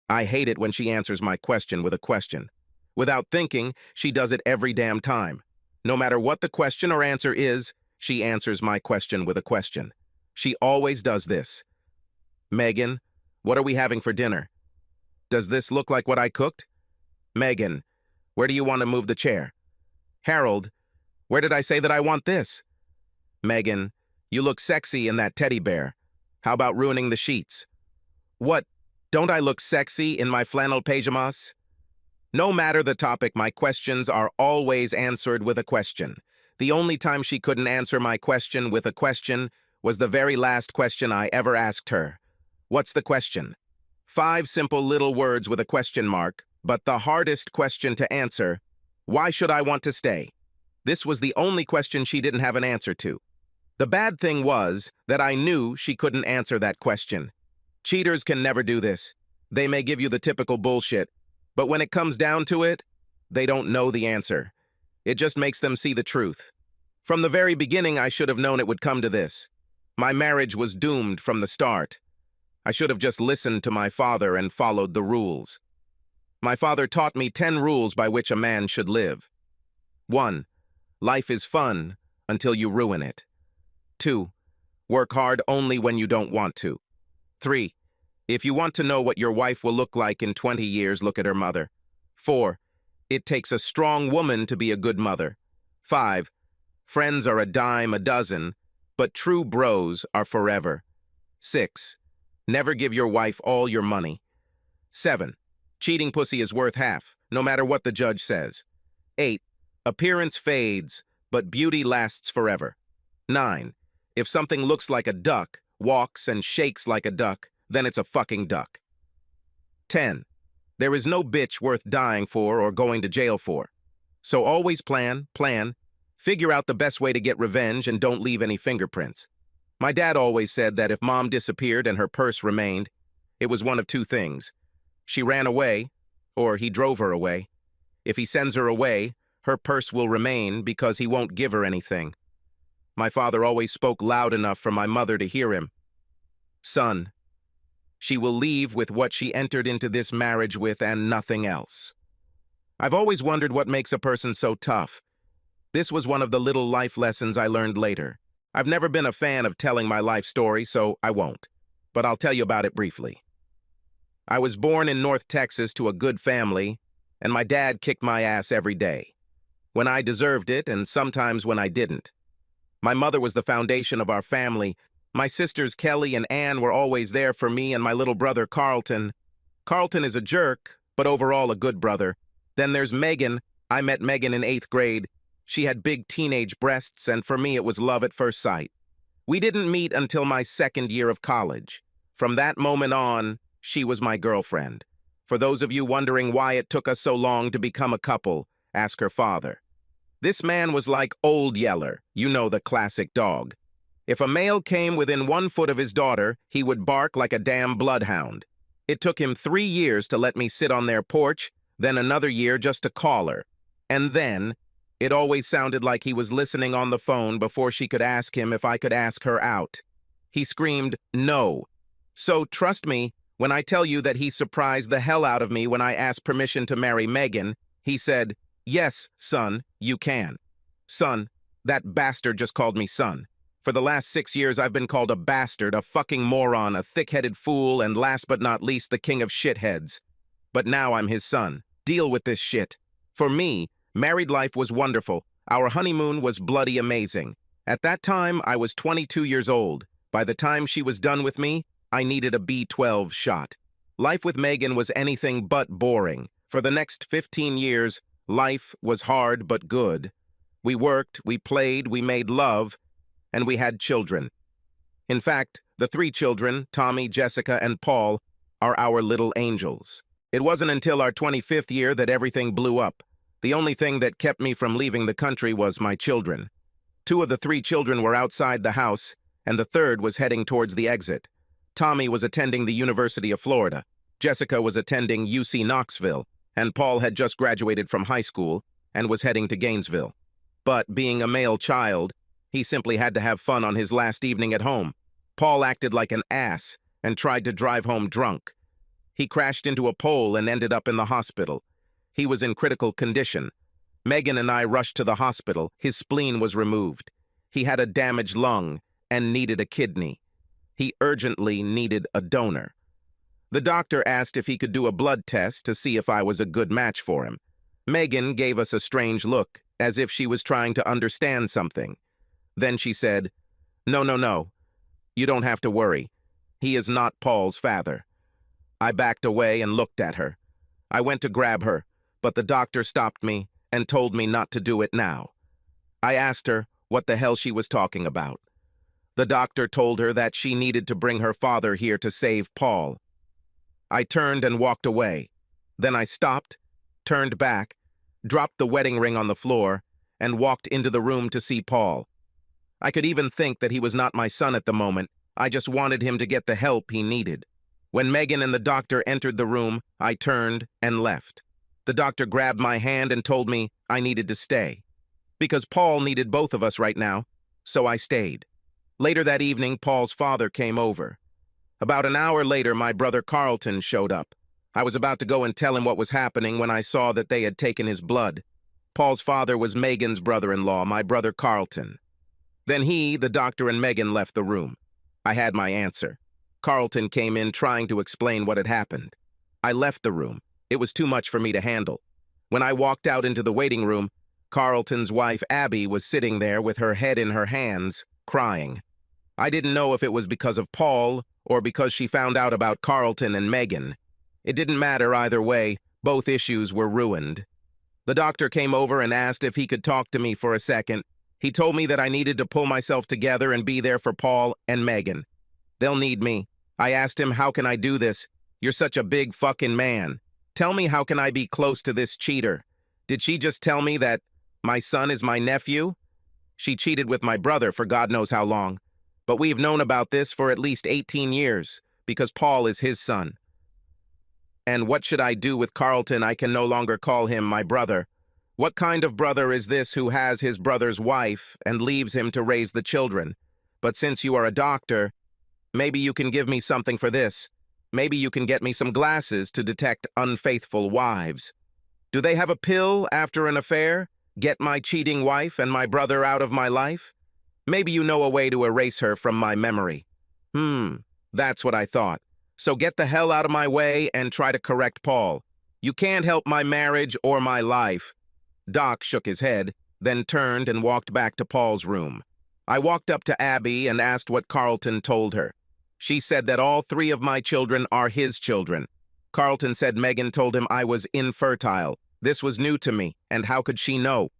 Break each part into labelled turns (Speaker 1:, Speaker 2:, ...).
Speaker 1: I hate it when she answers my question with a question. Without thinking, she does it every damn time. No matter what the question or answer is, she answers my question with a question. She always does this. Megan, what are we having for dinner? Does this look like what I cooked? Megan, where do you want to move the chair? Harold, where did I say that I want this? Megan, you look sexy in that teddy bear. How about ruining the sheets? What, don't I look sexy in my flannel pajamas? No matter the topic, my questions are always answered with a question. The only time she couldn't answer my question with a question was the very last question I ever asked her. What's the question? 5 simple little words with a question mark, but the hardest question to answer, why should I want to stay? This was the only question she didn't have an answer to. The bad thing was that I knew she couldn't answer that question. Cheaters can never do this. They may give you the typical bullshit, but when it comes down to it, they don't know the answer. It just makes them see the truth. From the very beginning, I should have known it would come to this. My marriage was doomed from the start. I should have just listened to my father and followed the rules. My father taught me 10 rules by which a man should live. 1. Life is fun until you ruin it. 2. Work hard only when you don't want to. 3. If you want to know what your wife will look like in 20 years, look at her mother. 4. It takes a strong woman to be a good mother. 5. Friends are a dime a dozen, but true bros are forever. 6. Never give your wife all your money. 7. Cheating pussy is worth half, no matter what the judge says. 8. Appearance fades, but beauty lasts forever. 9. If something looks like a duck, walks and shakes like a duck, then it's a fucking duck. 10. There is no bitch worth dying for or going to jail for. So always plan, figure out the best way to get revenge and don't leave any fingerprints. My dad always said that if mom disappeared and her purse remained, it was one of 2 things. She ran away, or he drove her away. If he sends her away, her purse will remain because he won't give her anything. My father always spoke loud enough for my mother to hear him. Son, she will leave with what she entered into this marriage with and nothing else. I've always wondered what makes a person so tough. This was one of the little life lessons I learned later. I've never been a fan of telling my life story, so I won't. But I'll tell you about it briefly. I was born in North Texas to a good family, and my dad kicked my ass every day. When I deserved it, and sometimes when I didn't. My mother was the foundation of our family. My sisters Kelly and Ann were always there for me and my little brother Carlton. Carlton is a jerk, but overall a good brother. Then there's Megan. I met Megan in 8th grade. She had big teenage breasts, and for me it was love at first sight. We didn't meet until my 2nd year of college. From that moment on, she was my girlfriend. For those of you wondering why it took us so long to become a couple, ask her father. This man was like Old Yeller, you know, the classic dog. If a male came within 1 foot of his daughter, he would bark like a damn bloodhound. It took him 3 years to let me sit on their porch, then another year just to call her. And then, it always sounded like he was listening on the phone before she could ask him if I could ask her out. He screamed, no. So trust me, when I tell you that he surprised the hell out of me when I asked permission to marry Megan, he said, yes, son, you can. Son, that bastard just called me son. For the last 6 years, I've been called a bastard, a fucking moron, a thick-headed fool, and last but not least, the king of shitheads. But now I'm his son. Deal with this shit. For me, married life was wonderful. Our honeymoon was bloody amazing. At that time, I was 22 years old. By the time she was done with me, I needed a B12 shot. Life with Megan was anything but boring. For the next 15 years, life was hard but good. We worked, we played, we made love, and we had children. In fact, the 3 children, Tommy, Jessica, and Paul, are our little angels. It wasn't until our 25th year that everything blew up. The only thing that kept me from leaving the country was my children. 2 of the 3 children were outside the house, and the 3rd was heading towards the exit. Tommy was attending the University of Florida. Jessica was attending UC Knoxville, and Paul had just graduated from high school and was heading to Gainesville. But being a male child, he simply had to have fun on his last evening at home. Paul acted like an ass and tried to drive home drunk. He crashed into a pole and ended up in the hospital. He was in critical condition. Megan and I rushed to the hospital. His spleen was removed. He had a damaged lung and needed a kidney. He urgently needed a donor. The doctor asked if he could do a blood test to see if I was a good match for him. Megan gave us a strange look, as if she was trying to understand something. Then she said, "No, no, no. You don't have to worry. He is not Paul's father." I backed away and looked at her. I went to grab her, but the doctor stopped me and told me not to do it now. I asked her what the hell she was talking about. The doctor told her that she needed to bring her father here to save Paul. I turned and walked away. Then I stopped, turned back, dropped the wedding ring on the floor, and walked into the room to see Paul. I could even think that he was not my son at the moment. I just wanted him to get the help he needed. When Megan and the doctor entered the room, I turned and left. The doctor grabbed my hand and told me I needed to stay. Because Paul needed both of us right now, so I stayed. Later that evening, Paul's father came over. About an hour later, my brother Carlton showed up. I was about to go and tell him what was happening when I saw that they had taken his blood. Paul's father was Megan's brother-in-law, my brother Carlton. Then he, the doctor, and Megan left the room. I had my answer. Carlton came in trying to explain what had happened. I left the room. It was too much for me to handle. When I walked out into the waiting room, Carlton's wife, Abby, was sitting there with her head in her hands, crying. I didn't know if it was because of Paul or because she found out about Carlton and Megan. It didn't matter either way. Both issues were ruined. The doctor came over and asked if he could talk to me for a second. He told me that I needed to pull myself together and be there for Paul and Megan. They'll need me. I asked him, "How can I do this? You're such a big fucking man. Tell me, how can I be close to this cheater? Did she just tell me that my son is my nephew? She cheated with my brother for God knows how long. But we've known about this for at least 18 years, because Paul is his son. And what should I do with Carlton? I can no longer call him my brother. What kind of brother is this who has his brother's wife and leaves him to raise the children? But since you are a doctor, maybe you can give me something for this. Maybe you can get me some glasses to detect unfaithful wives. Do they have a pill after an affair? Get my cheating wife and my brother out of my life? Maybe you know a way to erase her from my memory." That's what I thought. So get the hell out of my way and try to correct Paul. You can't help my marriage or my life. Doc shook his head, then turned and walked back to Paul's room. I walked up to Abby and asked what Carlton told her. She said that all 3 of my children are his children. Carlton said Megan told him I was infertile. This was new to me, and how could she know?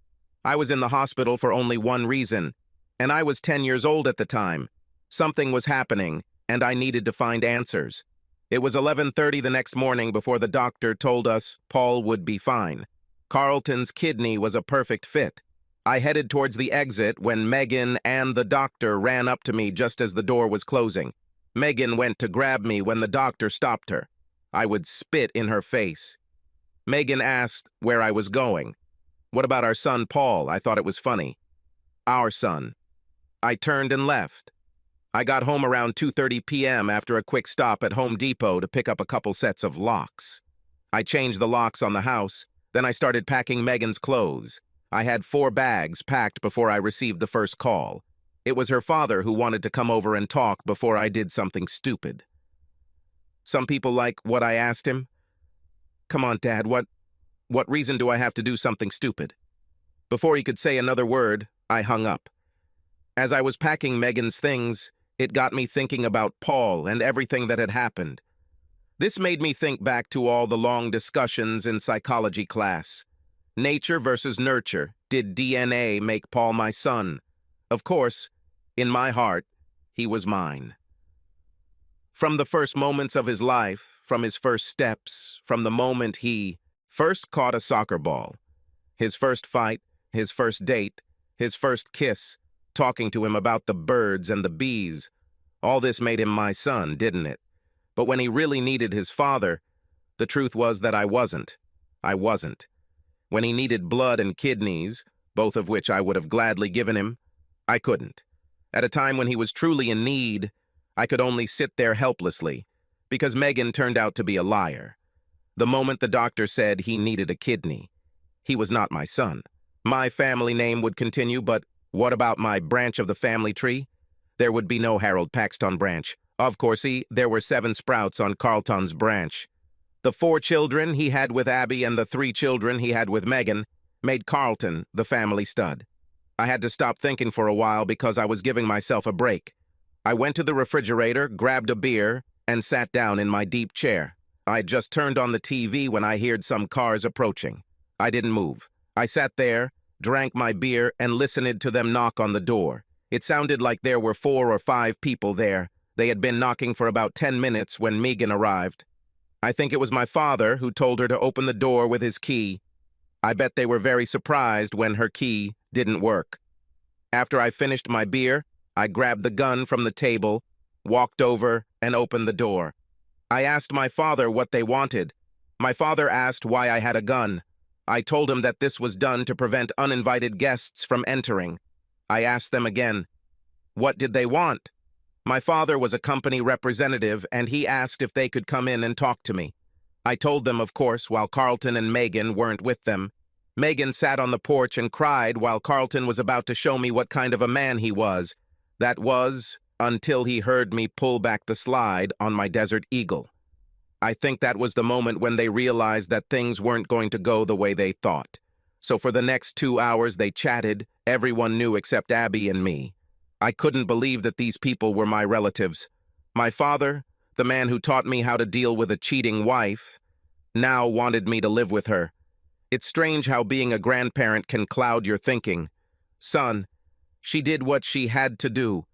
Speaker 1: I was in the hospital for only one reason, and I was 10 years old at the time. Something was happening, and I needed to find answers. It was 11:30 the next morning before the doctor told us Paul would be fine. Carlton's kidney was a perfect fit. I headed towards the exit when Megan and the doctor ran up to me just as the door was closing. Megan went to grab me when the doctor stopped her. I would spit in her face. Megan asked where I was going. What about our son, Paul? I thought it was funny. Our son. I turned and left. I got home around 2:30 p.m. after a quick stop at Home Depot to pick up a couple sets of locks. I changed the locks on the house, then I started packing Megan's clothes. I had 4 bags packed before I received the first call. It was her father who wanted to come over and talk before I did something stupid. Some people like what I asked him. Come on, Dad, what reason do I have to do something stupid? Before he could say another word, I hung up. As I was packing Megan's things, it got me thinking about Paul and everything that had happened. This made me think back to all the long discussions in psychology class. Nature versus nurture. Did DNA make Paul my son? Of course, in my heart, he was mine. From the first moments of his life, from his first steps, from the moment he first caught a soccer ball, his first fight, his first date, his first kiss, talking to him about the birds and the bees, all this made him my son, didn't it? But when he really needed his father, the truth was that I wasn't. I wasn't. When he needed blood and kidneys, both of which I would have gladly given him, I couldn't. At a time when he was truly in need, I could only sit there helplessly, because Megan turned out to be a liar. The moment the doctor said he needed a kidney, he was not my son. My family name would continue, but what about my branch of the family tree? There would be no Harold Paxton branch. Of course, there were 7 sprouts on Carlton's branch. The 4 children he had with Abby and the 3 children he had with Megan made Carlton the family stud. I had to stop thinking for a while because I was giving myself a break. I went to the refrigerator, grabbed a beer, and sat down in my deep chair. I had just turned on the TV when I heard some cars approaching. I didn't move. I sat there, drank my beer, and listened to them knock on the door. It sounded like there were 4 or 5 people there. They had been knocking for about 10 minutes when Megan arrived. I think it was my father who told her to open the door with his key. I bet they were very surprised when her key didn't work. After I finished my beer, I grabbed the gun from the table, walked over, and opened the door. I asked my father what they wanted. My father asked why I had a gun. I told him that this was done to prevent uninvited guests from entering. I asked them again, what did they want? My father was a company representative, and he asked if they could come in and talk to me. I told them, of course, while Carlton and Megan weren't with them. Megan sat on the porch and cried while Carlton was about to show me what kind of a man he was. That was until he heard me pull back the slide on my Desert Eagle. I think that was the moment when they realized that things weren't going to go the way they thought. So for the next 2 hours they chatted, everyone knew except Abby and me. I couldn't believe that these people were my relatives. My father, the man who taught me how to deal with a cheating wife, now wanted me to live with her. It's strange how being a grandparent can cloud your thinking. Son, she did what she had to do.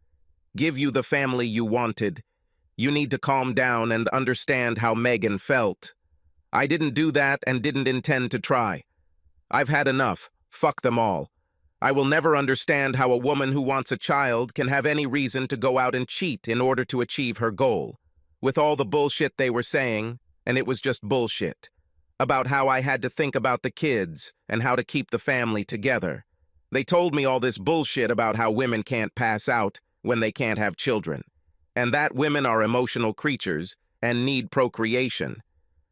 Speaker 1: Give you the family you wanted. You need to calm down and understand how Megan felt. I didn't do that and didn't intend to try. I've had enough. Fuck them all. I will never understand how a woman who wants a child can have any reason to go out and cheat in order to achieve her goal. With all the bullshit they were saying, and it was just bullshit, about how I had to think about the kids and how to keep the family together. They told me all this bullshit about how women can't pass out when they can't have children, and that women are emotional creatures and need procreation.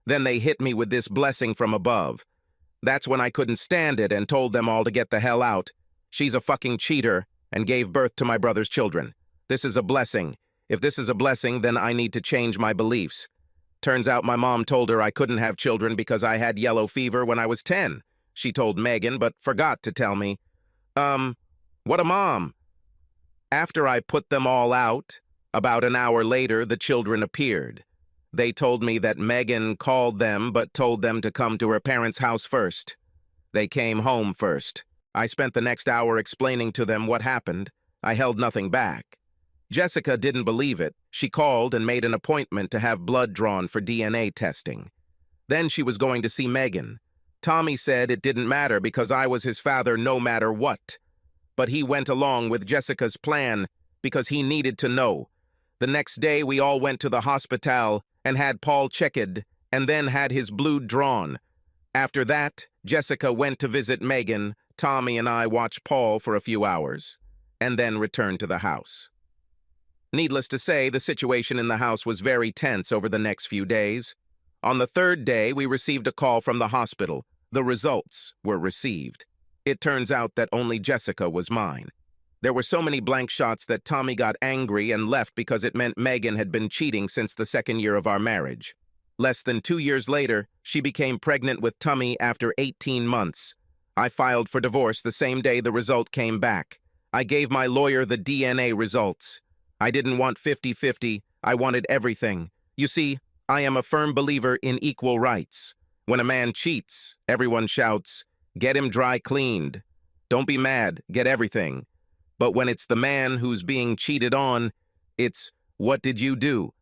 Speaker 1: Then they hit me with this blessing from above. That's when I couldn't stand it and told them all to get the hell out. She's a fucking cheater and gave birth to my brother's children. This is a blessing. If this is a blessing, then I need to change my beliefs. Turns out my mom told her I couldn't have children because I had yellow fever when I was 10. She told Megan, but forgot to tell me. What a mom. After I put them all out, about an hour later, the children appeared. They told me that Megan called them but told them to come to her parents' house first. They came home first. I spent the next hour explaining to them what happened. I held nothing back. Jessica didn't believe it. She called and made an appointment to have blood drawn for DNA testing. Then she was going to see Megan. Tommy said it didn't matter because I was his father no matter what. But he went along with Jessica's plan because he needed to know. The next day we all went to the hospital and had Paul checked and then had his blood drawn. After that, Jessica went to visit Megan. Tommy and I watched Paul for a few hours and then returned to the house. Needless to say, the situation in the house was very tense over the next few days. On the 3rd day, we received a call from the hospital. The results were received. It turns out that only Jessica was mine. There were so many blank shots that Tommy got angry and left because it meant Megan had been cheating since the 2nd year of our marriage. Less than 2 years later, she became pregnant with Tommy after 18 months. I filed for divorce the same day the result came back. I gave my lawyer the DNA results. I didn't want 50-50, I wanted everything. You see, I am a firm believer in equal rights. When a man cheats, everyone shouts, "Get him dry cleaned." Don't be mad, get everything. But when it's the man who's being cheated on, it's, "What did you do?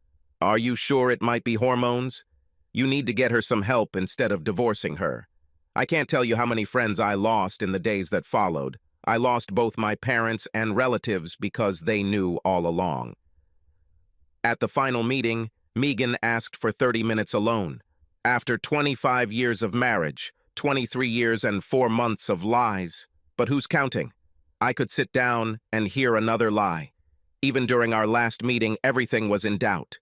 Speaker 1: Are you sure it might be hormones?" You need to get her some help instead of divorcing her. I can't tell you how many friends I lost in the days that followed. I lost both my parents and relatives because they knew all along. At the final meeting, Megan asked for 30 minutes alone. After 25 years of marriage, 23 years and 4 months of lies. But who's counting? I could sit down and hear another lie. Even during our last meeting, everything was in doubt.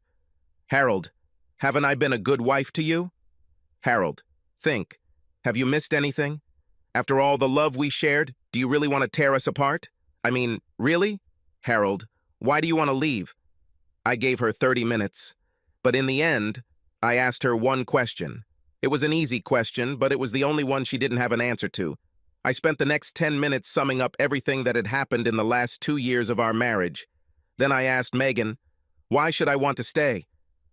Speaker 1: "Harold, Haven't I been a good wife to you? Harold, think. Have you missed anything? After all the love we shared, do you really want to tear us apart? I mean, really? Harold, why do you want to leave? I gave her 30 minutes. But in the end, I asked her one question. It was an easy question, but it was the only one she didn't have an answer to. I spent the next 10 minutes summing up everything that had happened in the last 2 years of our marriage. Then I asked Megan, why should I want to stay?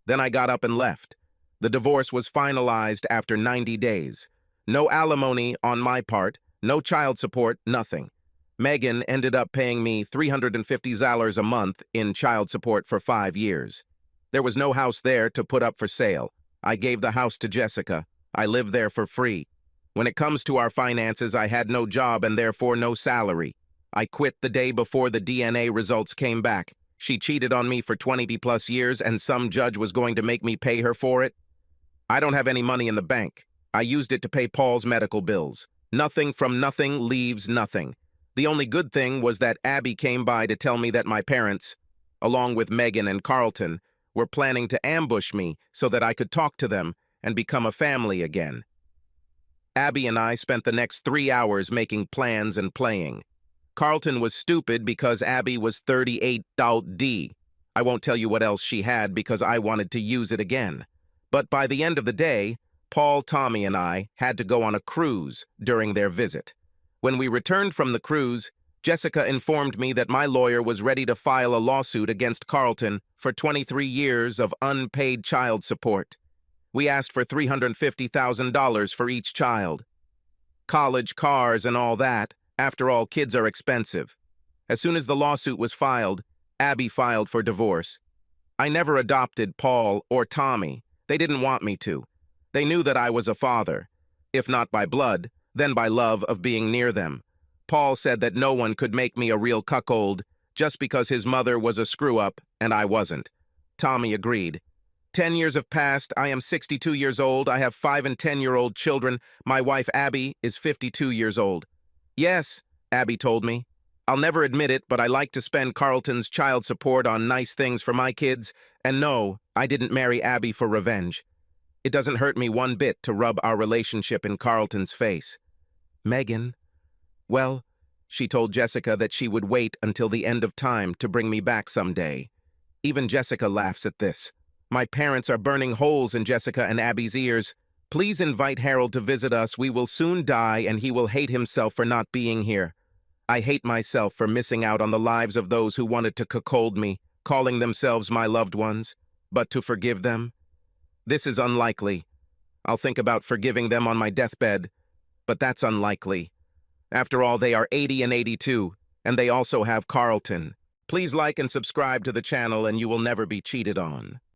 Speaker 1: Then I got up and left. The divorce was finalized after 90 days. No alimony on my part, no child support, nothing. Megan ended up paying me $350 a month in child support for 5 years. There was no house there to put up for sale. I gave the house to Jessica. I lived there for free. When it comes to our finances, I had no job and therefore no salary. I quit the day before the DNA results came back. She cheated on me for 20+ years and some judge was going to make me pay her for it. I don't have any money in the bank. I used it to pay Paul's medical bills. Nothing from nothing leaves nothing. The only good thing was that Abby came by to tell me that my parents, along with Megan and Carlton, were planning to ambush me so that I could talk to them and become a family again. Abby and I spent the next 3 hours making plans and playing. Carlton was stupid because Abby was 38D. I won't tell you what else she had because I wanted to use it again. But by the end of the day, Paul, Tommy, and I had to go on a cruise during their visit. When we returned from the cruise, Jessica informed me that my lawyer was ready to file a lawsuit against Carlton for 23 years of unpaid child support. We asked for $350,000 for each child. College, cars, and all that. After all, kids are expensive. As soon as the lawsuit was filed, Abby filed for divorce. I never adopted Paul or Tommy. They didn't want me to. They knew that I was a father, if not by blood, then by love of being near them. Paul said that no one could make me a real cuckold just because his mother was a screw-up and I wasn't. Tommy agreed. 10 years have passed. I am 62 years old. I have 5 and 10-year-old children. My wife, Abby, is 52 years old. Yes, Abby told me. I'll never admit it, but I like to spend Carlton's child support on nice things for my kids. And no, I didn't marry Abby for revenge. It doesn't hurt me one bit to rub our relationship in Carlton's face. Megan, well, she told Jessica that she would wait until the end of time to bring me back someday. Even Jessica laughs at this. My parents are burning holes in Jessica and Abby's ears. Please invite Harold to visit us. We will soon die and he will hate himself for not being here. I hate myself for missing out on the lives of those who wanted to cuckold me, calling themselves my loved ones. But to forgive them? This is unlikely. I'll think about forgiving them on my deathbed, but that's unlikely. After all, they are 80 and 82, and they also have Carlton. Please like and subscribe to the channel and you will never be cheated on.